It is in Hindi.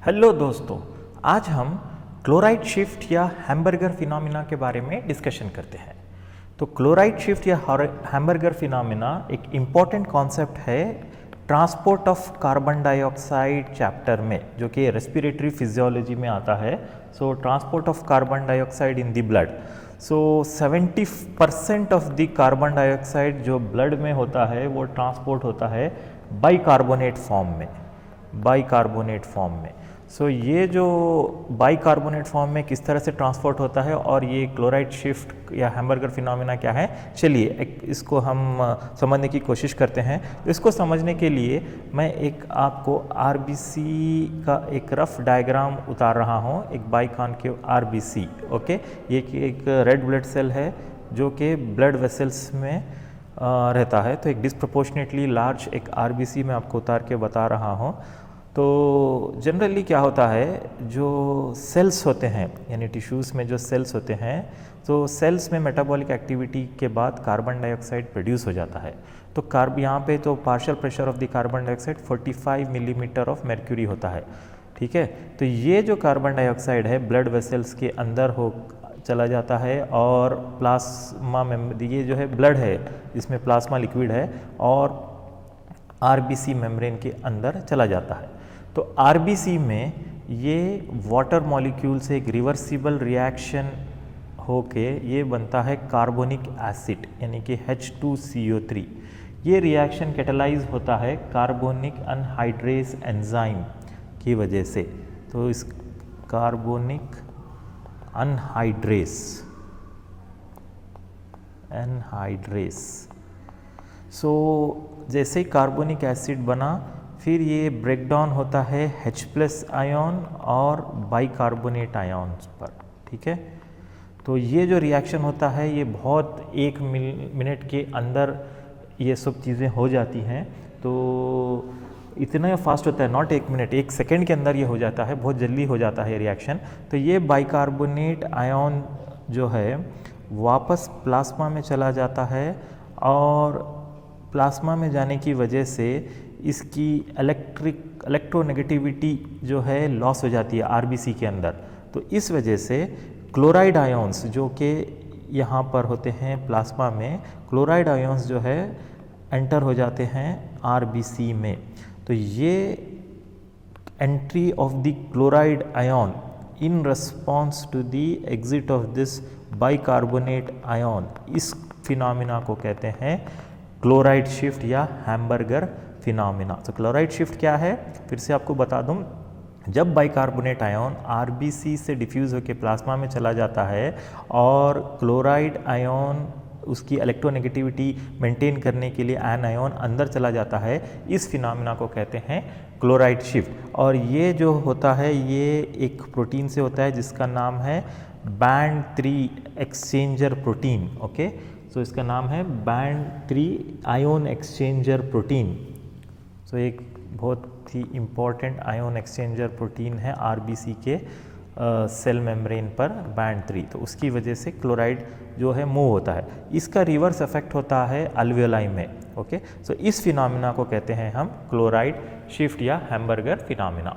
हेलो दोस्तों, आज हम क्लोराइड शिफ्ट या हैम्बर्गर फिनोमिना के बारे में डिस्कशन करते हैं। तो क्लोराइड शिफ्ट या हैम्बर्गर फिनोमिना एक इम्पॉर्टेंट कॉन्सेप्ट है transport of carbon dioxide chapter में, जो कि रेस्पिरेटरी फिजियोलॉजी में आता है। सो transport of carbon dioxide in the blood. So 70% of the carbon dioxide जो ब्लड में होता है वो ट्रांसपोर्ट होता है बाइकार्बोनेट फॉर्म में। सो ये जो बाइकार्बोनेट फॉर्म में किस तरह से ट्रांसपोर्ट होता है और ये क्लोराइड शिफ्ट या हैम्बर्गर फिनोमिना क्या है, चलिए इसको हम समझने की कोशिश करते हैं। तो इसको समझने के लिए मैं एक आपको आरबीसी का एक रफ डायग्राम उतार रहा हूँ, एक बाइकॉन्केव आरबीसी। ओके, ये एक रेड ब्लड सेल है जो कि ब्लड वेसल्स में रहता है। तो एक डिस्प्रपोर्शनेटली लार्ज एक आरबीसी मैं आपको उतार के बता रहा हूँ। तो जनरली क्या होता है, जो सेल्स होते हैं यानी टिश्यूज़ में जो सेल्स होते हैं, तो सेल्स में मेटाबॉलिक एक्टिविटी के बाद कार्बन डाइऑक्साइड प्रोड्यूस हो जाता है। तो यहाँ पे तो partial pressure of the carbon dioxide 45 millimetre of mercury होता है। ठीक है, तो ये जो कार्बन डाइऑक्साइड है ब्लड वेसल्स के अंदर हो चला जाता है और प्लाज्मा में, ये जो है ब्लड है इसमें प्लाज्मा लिक्विड है और आरबीसी मेम्ब्रेन के अंदर चला जाता है। तो आरबीसी में ये वाटर मॉलिक्यूल से एक रिवर्सिबल रिएक्शन होके ये बनता है कार्बोनिक एसिड यानी कि H2CO3। ये रिएक्शन कैटेलाइज होता है कार्बोनिक अनहाइड्रेस एंजाइम की वजह से। तो इस कार्बोनिक एनहाइड्रेस सो जैसे ही कार्बोनिक एसिड बना, फिर ये ब्रेक डाउन होता है H+ आयन और बाइकार्बोनेट आयन्स पर। ठीक है, तो ये जो रिएक्शन होता है ये बहुत 1 मिनट के अंदर ये सब चीज़ें हो जाती हैं। तो इतना फास्ट होता है, नॉट 1 मिनट, 1 सेकेंड के अंदर ये हो जाता है, बहुत जल्दी हो जाता है रिएक्शन। तो ये बाइकार्बोनेट आयन जो है वापस प्लाज्मा में चला जाता है और प्लाज्मा में जाने की वजह से इसकी इलेक्ट्रोनेगेटिविटी जो है लॉस हो जाती है आरबीसी के अंदर। तो इस वजह से क्लोराइड आयन्स जो कि यहाँ पर होते हैं प्लाज्मा में, क्लोराइड आयन्स जो है एंटर हो जाते हैं आरबीसी में। तो ये entry of the chloride ion in response to the exit of this bicarbonate ion, इस फिनोमिना को कहते हैं क्लोराइड शिफ्ट या हैम्बर्गर फिनोमिना। तो क्लोराइड शिफ्ट क्या है, फिर से आपको बता दूं, जब बाइकार्बोनेट आयन आरबीसी से डिफ्यूज़ होकर प्लाज्मा में चला जाता है और क्लोराइड आयन उसकी इलेक्ट्रोनेगेटिविटी मेंटेन करने के लिए एन आयन अंदर चला जाता है, इस फिनोमिना को कहते हैं क्लोराइड शिफ्ट। और ये जो होता है ये एक प्रोटीन से होता है जिसका नाम है बैंड 3 एक्सचेंजर प्रोटीन। ओके, तो इसका नाम है बैंड 3 आयन एक्सचेंजर प्रोटीन। तो एक बहुत ही इम्पॉर्टेंट आयन एक्सचेंजर प्रोटीन है आरबीसी के सेल मेम्ब्रेन पर बैंड 3। तो उसकी वजह से क्लोराइड जो है मूव होता है। इसका रिवर्स इफेक्ट होता है अल्वियोलाई में। ओके, सो इस फिनोमिना को कहते हैं हम क्लोराइड शिफ्ट या हैम्बर्गर फिनोमिना।